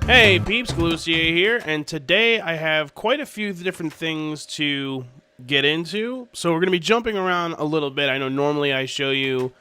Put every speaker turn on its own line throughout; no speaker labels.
Hey, Peeps Galucia here, and today I have quite a few different things to get into. So we're going to be jumping around a little bit. I know normally I show you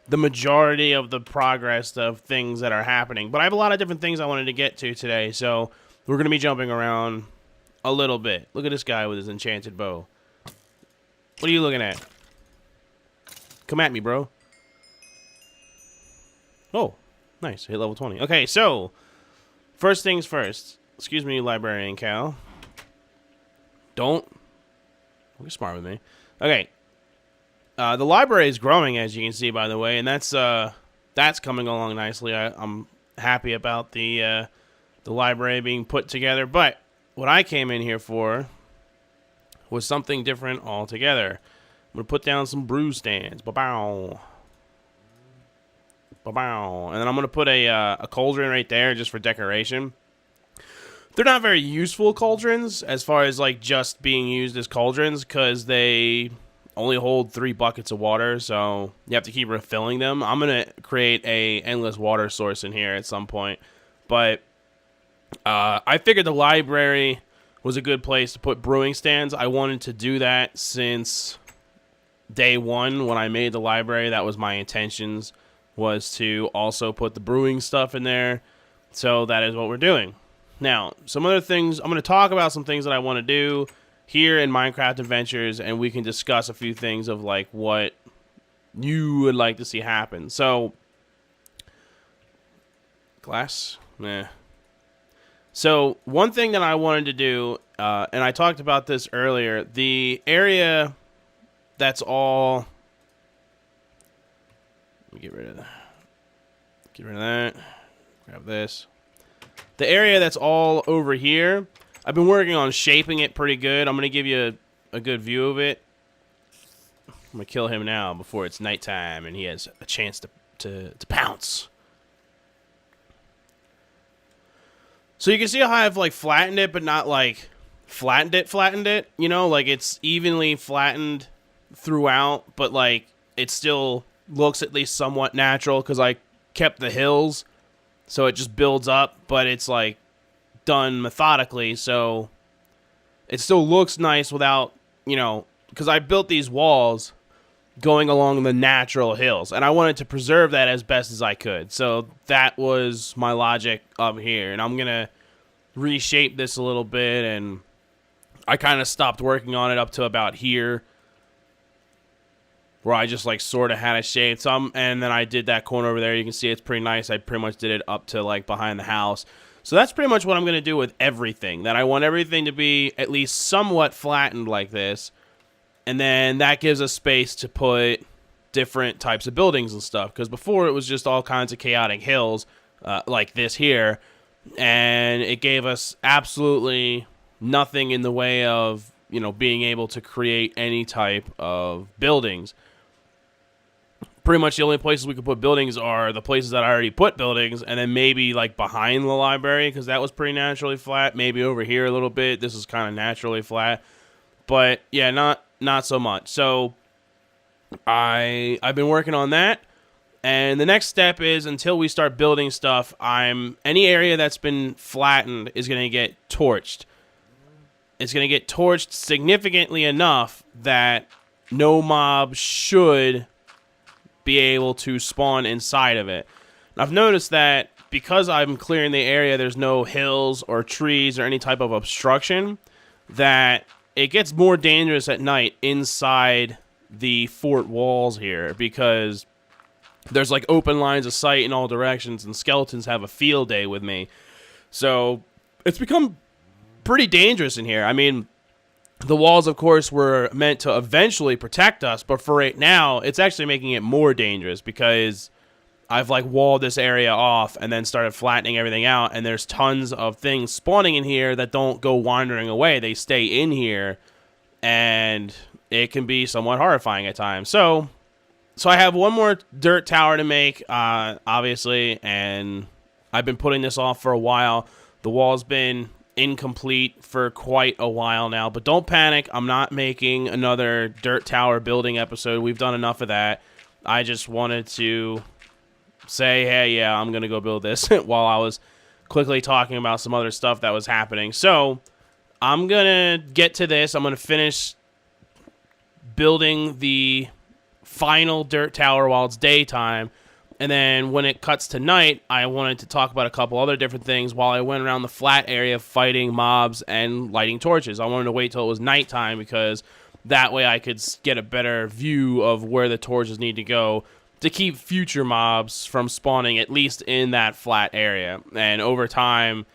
the majority of the progress of things that are happening, but I have a lot of different things I wanted to get to today, so we're going to be jumping around a little bit. Look at this guy with his enchanted bow. What are you looking at? Come at me, bro. Oh, nice. Hit level 20. Okay, so first things first. Excuse me, Librarian Cal. Don't be smart with me. Okay. The library is growing, as you can see, by the way, and that's coming along nicely. I'm happy about the library being put together. But what I came in here for was something different altogether. I'm gonna put down some brew stands. Ba-bow. Ba-bow. And then I'm gonna put a cauldron right there just for decoration. They're not very useful cauldrons as far as like just being used as cauldrons because they only hold 3 buckets of water, so you have to keep refilling them. I'm gonna create a endless water source in here at some point, but I figured the library was a good place to put brewing stands. I wanted to do that since day one when I made the library. That was my intentions, was to also put the brewing stuff in there. So that is what we're doing. Now, some other things, I'm going to talk about some things that I want to do here in Minecraft Adventures, and we can discuss a few things of like what you would like to see happen. So, glass? Meh. So, one thing that I wanted to do, and I talked about this earlier, the area that's all... Let me get rid of that. Get rid of that. Grab this. The area that's all over here, I've been working on shaping it pretty good. I'm going to give you a good view of it. I'm going to kill him now before it's nighttime and he has a chance to pounce. So you can see how I've like flattened it, but not like flattened it. You know, like it's evenly flattened throughout, but like it still looks at least somewhat natural because I kept the hills. So it just builds up, but it's like done methodically. So it still looks nice without, you know, because I built these walls going along the natural hills. And I wanted to preserve that as best as I could. So that was my logic up here. And I'm going to reshape this a little bit. And I kind of stopped working on it up to about here, where I just like sort of had it shaped. And then I did that corner over there. You can see it's pretty nice. I pretty much did it up to like behind the house. So that's pretty much what I'm going to do with everything. That I want everything to be at least somewhat flattened like this. And then that gives us space to put different types of buildings and stuff. Because before it was just all kinds of chaotic hills like this here. And it gave us absolutely nothing in the way of, you know, being able to create any type of buildings. Pretty much the only places we could put buildings are the places that I already put buildings, and then maybe like behind the library because that was pretty naturally flat. Maybe over here a little bit. This is kind of naturally flat, but yeah, not so much. So I've been working on that, and the next step is until we start building stuff. Any area that's been flattened is going to get torched. It's going to get torched significantly enough that no mob should be able to spawn inside of it. And I've noticed that because I'm clearing the area, there's no hills or trees or any type of obstruction, that it gets more dangerous at night inside the fort walls here because there's like open lines of sight in all directions and skeletons have a field day with me. So it's become pretty dangerous in here. I mean, the walls, of course, were meant to eventually protect us, but for right now, it's actually making it more dangerous because I've like walled this area off and then started flattening everything out, and there's tons of things spawning in here that don't go wandering away. They stay in here, and it can be somewhat horrifying at times. So I have one more dirt tower to make, obviously, and I've been putting this off for a while. The wall's been incomplete for quite a while now, but don't panic. I'm not making another dirt tower building episode. We've done enough of that. I just wanted to say, hey, yeah, I'm gonna go build this while I was quickly talking about some other stuff that was happening. So I'm going to get to this. I'm going to finish building the final dirt tower while it's daytime. And then when it cuts to night, I wanted to talk about a couple other different things while I went around the flat area fighting mobs and lighting torches. I wanted to wait till it was nighttime because that way I could get a better view of where the torches need to go to keep future mobs from spawning, at least in that flat area. And over time,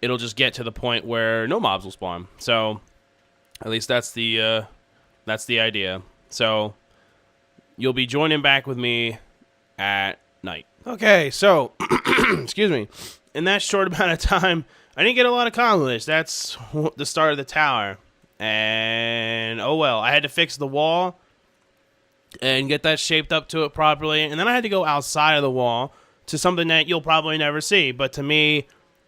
it'll just get to the point where no mobs will spawn. So at least that's the idea. So you'll be joining back with me at night. Okay, so excuse me. In that short amount of time, I didn't get a lot accomplished. That's the start of the tower. And oh well, I had to fix the wall and get that shaped up to it properly. And then I had to go outside of the wall to something that you'll probably never see, but to me,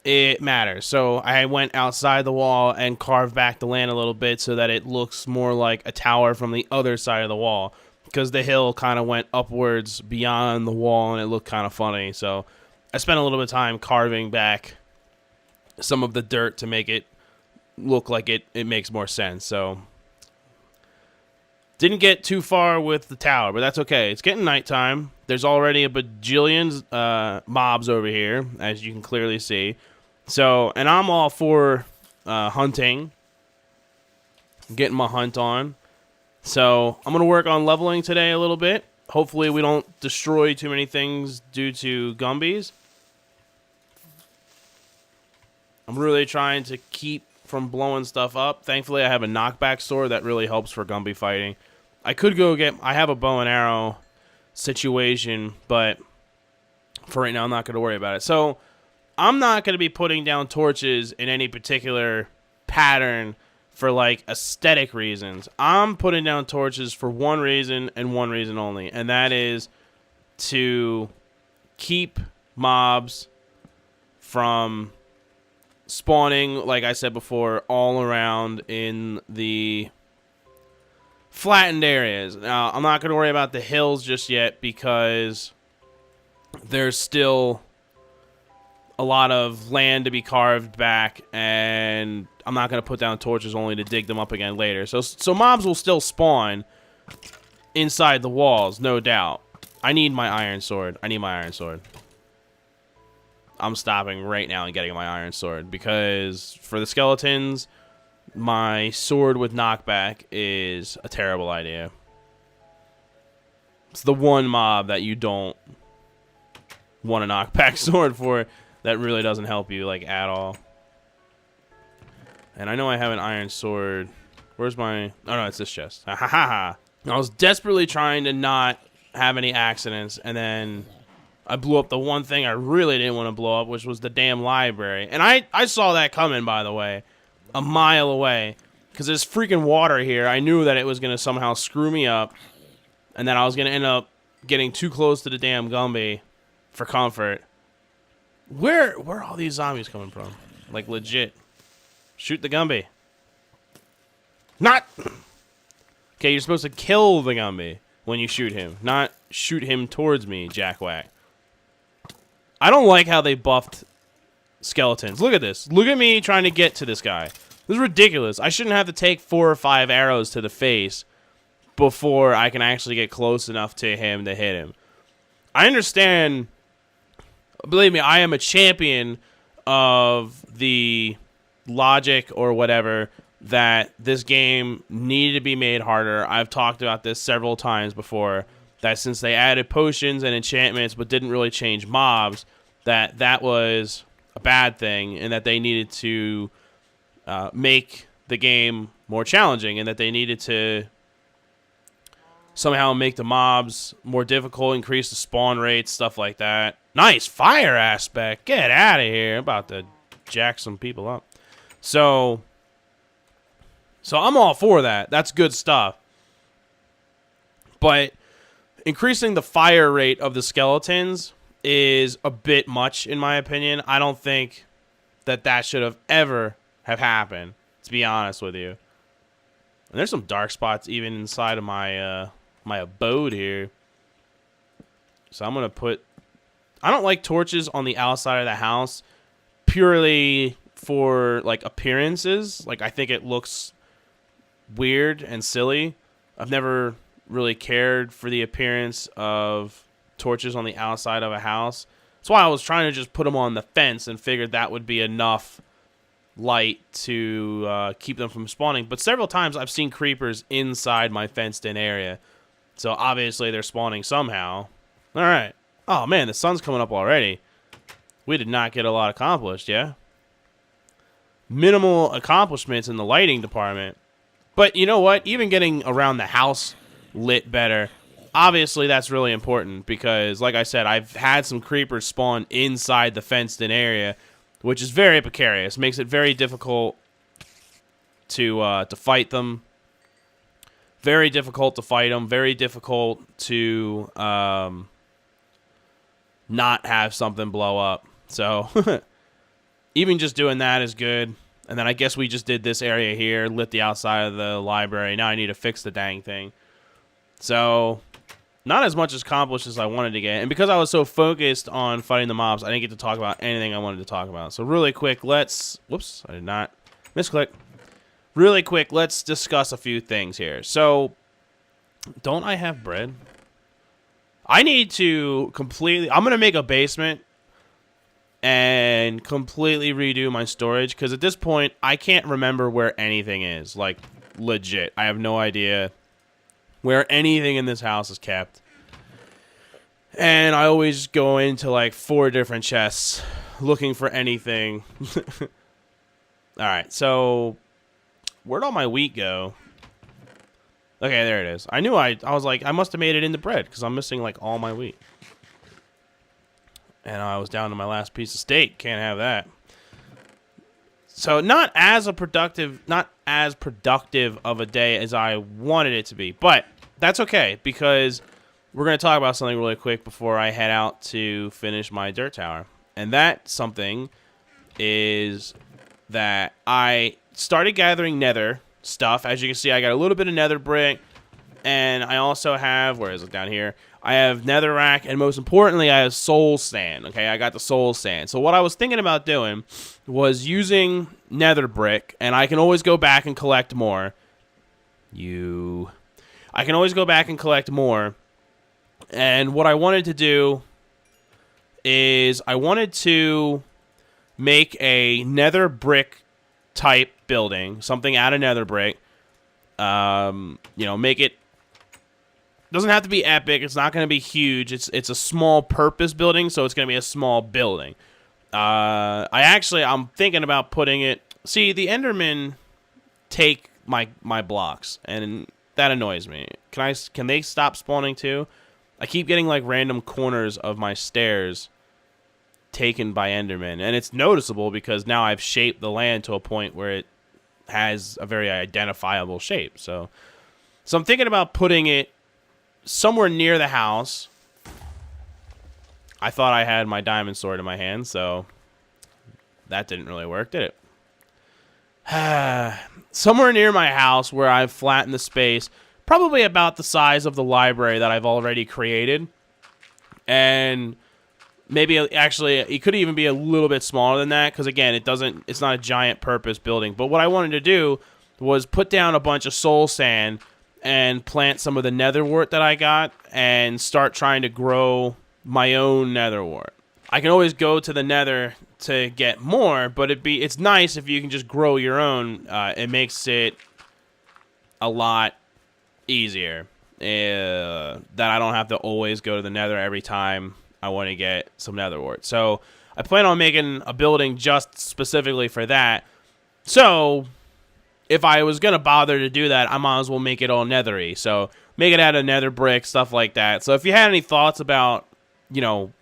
it matters. So I went outside the wall and carved back the land a little bit so that it looks more like a tower from the other side of the wall, because the hill kind of went upwards beyond the wall and it looked kind of funny. So I spent a little bit of time carving back some of the dirt to make it look like it makes more sense. So didn't get too far with the tower, but that's okay. It's getting nighttime. There's already a bajillion mobs over here, as you can clearly see. So, and I'm all for hunting, getting my hunt on. So I'm going to work on leveling today a little bit. Hopefully we don't destroy too many things due to Gumbies. I'm really trying to keep from blowing stuff up. Thankfully, I have a knockback sword that really helps for Gumby fighting. I could go get... I have a bow and arrow situation, but for right now, I'm not going to worry about it. So I'm not going to be putting down torches in any particular pattern for, like, aesthetic reasons. I'm putting down torches for one reason and one reason only, and that is to keep mobs from spawning, like I said before, all around in the flattened areas. Now, I'm not going to worry about the hills just yet because there's still a lot of land to be carved back, and I'm not going to put down torches only to dig them up again later. So mobs will still spawn inside the walls, no doubt. I need my iron sword. I'm stopping right now and getting my iron sword because for the skeletons, my sword with knockback is a terrible idea. It's the one mob that you don't want a knockback sword for that really doesn't help you, like, at all. And I know I have an iron sword. Where's my... Oh, no, it's this chest. Ha ha ha. I was desperately trying to not have any accidents, and then I blew up the one thing I really didn't want to blow up, which was the damn library. And I saw that coming, by the way, a mile away. Because there's freaking water here. I knew that it was going to somehow screw me up. And then I was going to end up getting too close to the damn Gumby for comfort. Where are all these zombies coming from? Like, legit. Shoot the Gumby. Not... Okay, you're supposed to kill the Gumby when you shoot him. Not shoot him towards me, Jackwhack. I don't like how they buffed skeletons. Look at this. Look at me trying to get to this guy. This is ridiculous. I shouldn't have to take 4 or 5 arrows to the face before I can actually get close enough to him to hit him. I understand. Believe me, I am a champion of the logic or whatever that this game needed to be made harder. I've talked about this several times before, that since they added potions and enchantments but didn't really change mobs, that was a bad thing, and that they needed to make the game more challenging, and that they needed to somehow make the mobs more difficult, increase the spawn rates, stuff like that. Nice fire aspect. Get out of here. I'm about to jack some people up. So I'm all for that. That's good stuff. But increasing the fire rate of the skeletons is a bit much, in my opinion. I don't think that should have ever have happened, to be honest with you. And there's some dark spots even inside of my my abode here. So I'm going to put... I don't like torches on the outside of the house purely for like appearances. Like, I think it looks weird and silly. I've never really cared for the appearance of torches on the outside of a house. That's why I was trying to just put them on the fence and figured that would be enough light to keep them from spawning. But several times I've seen creepers inside my fenced-in area. So obviously they're spawning somehow. All right. Oh, man, the sun's coming up already. We did not get a lot accomplished, yeah? Minimal accomplishments in the lighting department. But you know what? Even getting around the house lit better, obviously that's really important because, like I said, I've had some creepers spawn inside the fenced-in area, which is very precarious. Makes it very difficult to fight them. Very difficult to fight them. Very difficult to not have something blow up. So even just doing that is good. And then I guess we just did this area here, lit the outside of the library. Now I need to fix the dang thing. So not as much accomplished as I wanted to get. And because I was so focused on fighting the mobs, I didn't get to talk about anything I wanted to talk about. So really quick, let's... Whoops, I did not misclick. Really quick, let's discuss a few things here. So, don't I have bread? I need to completely... I'm going to make a basement and completely redo my storage. Because at this point, I can't remember where anything is. Like, legit. I have no idea where anything in this house is kept. And I always go into like 4 different chests looking for anything. Alright, so where'd all my wheat go? Okay, there it is. I knew I was like, I must have made it into bread because I'm missing like all my wheat. And I was down to my last piece of steak. Can't have that. So not as productive of a day as I wanted it to be, but that's okay because we're going to talk about something really quick before I head out to finish my dirt tower. And that something is that I started gathering nether stuff. As you can see, I got a little bit of nether brick, and I also have, where is it, down here? I have netherrack, and most importantly, I have soul sand. Okay, I got the soul sand. So what I was thinking about doing was using nether brick, and I can always go back and collect more. I can always go back and collect more. And what I wanted to do is I wanted to make a nether brick type building, something out of nether brick. You know, make it, doesn't have to be epic. It's not going to be huge. It's a small purpose building, so it's going to be a small building. I'm thinking about putting it. See, the Endermen take my blocks, and that annoys me. Can they stop spawning too? I keep getting like random corners of my stairs taken by Endermen, and it's noticeable because now I've shaped the land to a point where it has a very identifiable shape. So I'm thinking about putting it somewhere near the house. I thought I had my diamond sword in my hand, so that didn't really work, did it? Somewhere near my house where I've flattened the space, probably about the size of the library that I've already created. And maybe, actually, it could even be a little bit smaller than that, because again, it's not a giant purpose building. But what I wanted to do was put down a bunch of soul sand and plant some of the nether wart that I got and start trying to grow my own nether wart. I can always go to the nether to get more, but it's nice if you can just grow your own. It makes it a lot easier. That I don't have to always go to the nether every time I want to get some nether wart. So I plan on making a building just specifically for that. So if I was going to bother to do that, I might as well make it all nethery. So make it out of nether brick, stuff like that. So if you had any thoughts about, you know,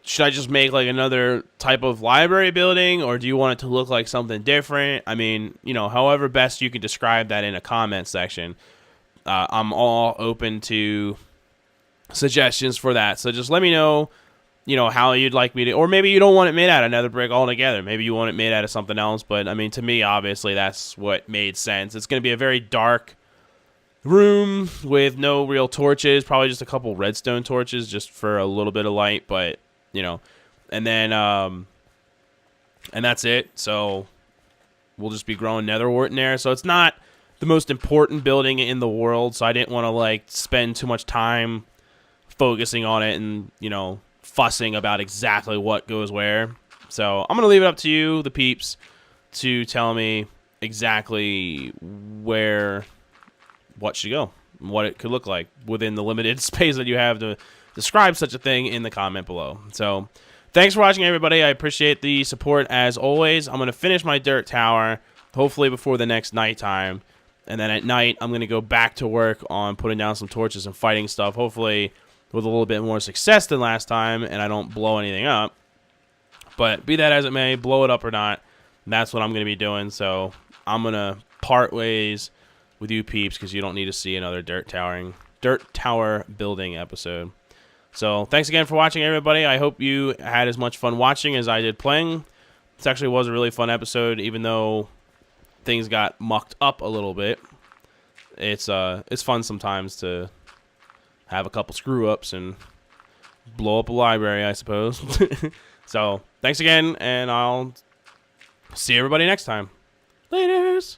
should I just make like another type of library building, or do you want it to look like something different? I mean, you know, however best you can describe that in a comment section. I'm all open to suggestions for that. So just let me know, you know, how you'd like me to, or maybe you don't want it made out of nether brick altogether. Maybe you want it made out of something else. But I mean, to me, obviously, that's what made sense. It's going to be a very dark room with no real torches, probably just a couple redstone torches just for a little bit of light. But, you know, and then And that's it. So we'll just be growing netherwort in there. So it's not the most important building in the world, so I didn't want to like spend too much time focusing on it and, you know, fussing about exactly what goes where. So I'm going to leave it up to you, the peeps, to tell me exactly where what should go, what it could look like within the limited space that you have to describe such a thing in the comment below. So thanks for watching, everybody. I appreciate the support as always. I'm going to finish my dirt tower, hopefully before the next nighttime. And then at night, I'm going to go back to work on putting down some torches and fighting stuff, hopefully with a little bit more success than last time, and I don't blow anything up. But be that as it may, blow it up or not, that's what I'm going to be doing. So I'm going to part ways with you peeps because you don't need to see another dirt tower building episode. So thanks again for watching, everybody. I hope you had as much fun watching as I did playing. This actually was a really fun episode, even though things got mucked up a little bit. It's fun sometimes to have a couple screw-ups and blow up a library, I suppose. So thanks again, and I'll see everybody next time. Laters!